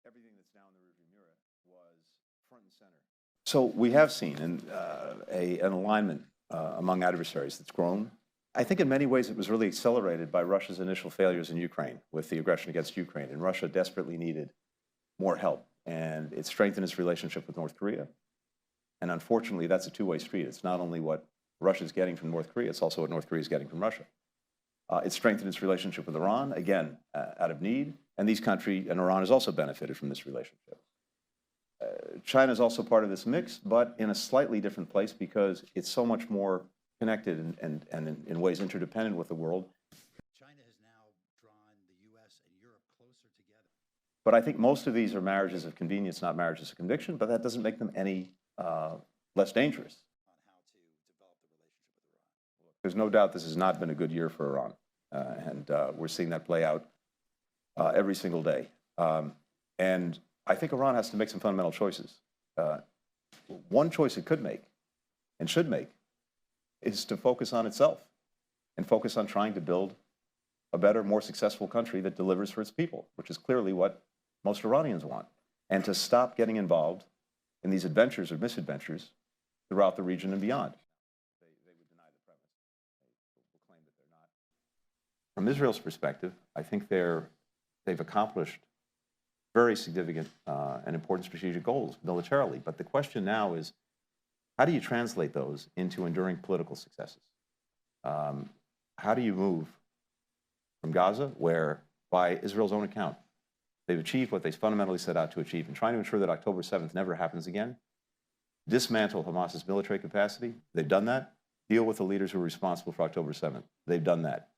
everything that's now in the rearview mirror was front and center. So we have seen an alignment among adversaries that's grown. I think in many ways it was really accelerated by Russia's initial failures in Ukraine with the aggression against Ukraine. And Russia desperately needed more help. And it strengthened its relationship with North Korea. And unfortunately, that's a two-way street. It's not only what Russia's getting from North Korea, it's also what North Korea is getting from Russia. It strengthened its relationship with Iran, again, out of need. And these countries, and Iran has also benefited from this relationship. China is also part of this mix, but in a slightly different place because it's so much more connected and in ways interdependent with the world. China has now drawn the U.S. and Europe closer together. But I think most of these are marriages of convenience, not marriages of conviction, but that doesn't make them any less dangerous. On how to develop the relationship with Iran. There's no doubt this has not been a good year for Iran, and we're seeing that play out every single day. And I think Iran has to make some fundamental choices. One choice it could make and should make is to focus on itself and focus on trying to build a better, more successful country that delivers for its people, which is clearly what most Iranians want, and to stop getting involved in these adventures or misadventures throughout the region and beyond. They would deny the premise. They will claim that they're not. From Israel's perspective, I think they've accomplished very significant and important strategic goals militarily. But the question now is, how do you translate those into enduring political successes? How do you move from Gaza, where, by Israel's own account, they've achieved what they fundamentally set out to achieve, and trying to ensure that October 7th never happens again, dismantle Hamas's military capacity? They've done that. Deal with the leaders who are responsible for October 7th. They've done that.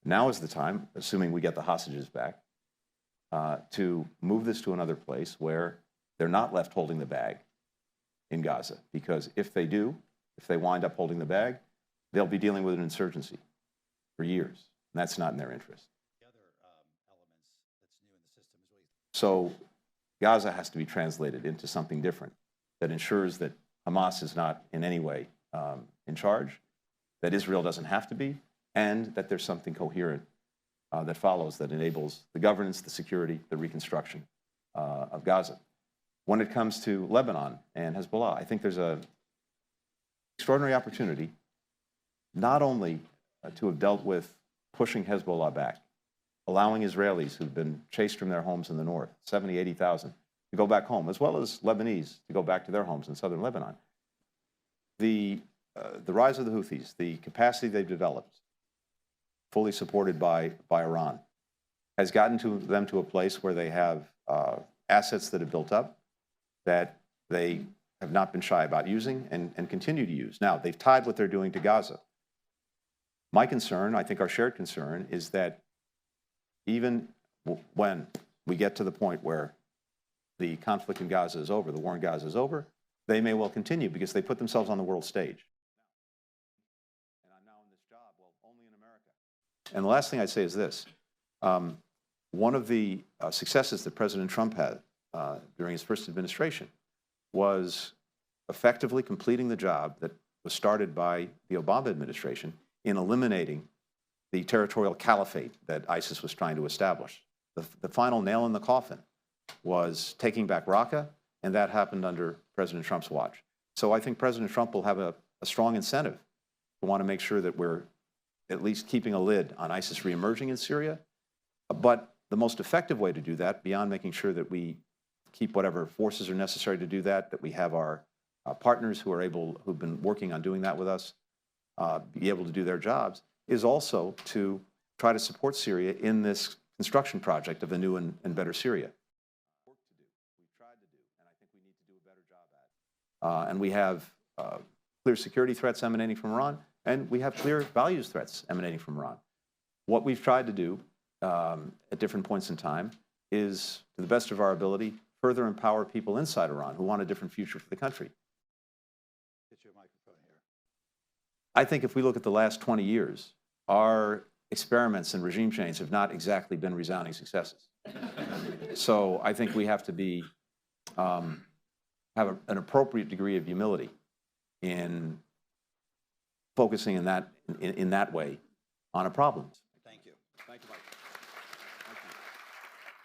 Now is the time, assuming we get the hostages back, to move this to another place where they're not left holding the bag in Gaza. Because if they do, if they wind up holding the bag, they'll be dealing with an insurgency for years. And that's not in their interest. The other elements that's new in the system is really... So Gaza has to be translated into something different that ensures that Hamas is not in any way in charge, that Israel doesn't have to be, and that there's something coherent that follows that enables the governance, the security, the reconstruction of Gaza. When it comes to Lebanon and Hezbollah, I think there's an extraordinary opportunity not only to have dealt with pushing Hezbollah back, allowing Israelis who've been chased from their homes in the north, 70, 80,000, to go back home, as well as Lebanese to go back to their homes in southern Lebanon. The rise of the Houthis, the capacity they've developed, fully supported by Iran, has gotten them to a place where they have assets that have built up that they have not been shy about using and continue to use. Now, they've tied what they're doing to Gaza. My concern, I think our shared concern, is that even when we get to the point where the conflict in Gaza is over, the war in Gaza is over, they may well continue because they put themselves on the world stage. And I'm now in this job, well, only in America. And the last thing I'd say is this. One of the successes that President Trump had during his first administration was effectively completing the job that was started by the Obama administration in eliminating the territorial caliphate that ISIS was trying to establish. The final nail in the coffin was taking back Raqqa, and that happened under President Trump's watch. So I think President Trump will have a strong incentive to want to make sure that we're at least keeping a lid on ISIS reemerging in Syria. But the most effective way to do that, beyond making sure that we keep whatever forces are necessary to do that, that we have our partners who've been working on doing that with us, be able to do their jobs, is also to try to support Syria in this construction project of a new and better Syria. Work to do, we've tried to do, and I think we need to do a better job at it. And we have clear security threats emanating from Iran, and we have clear values threats emanating from Iran. What we've tried to do at different points in time is, to the best of our ability, further empower people inside Iran who want a different future for the country. Get your microphone here. I think if we look at the last 20 years, our experiments in regime change have not exactly been resounding successes. So I think we have to be, have an appropriate degree of humility in focusing in that way on a problem.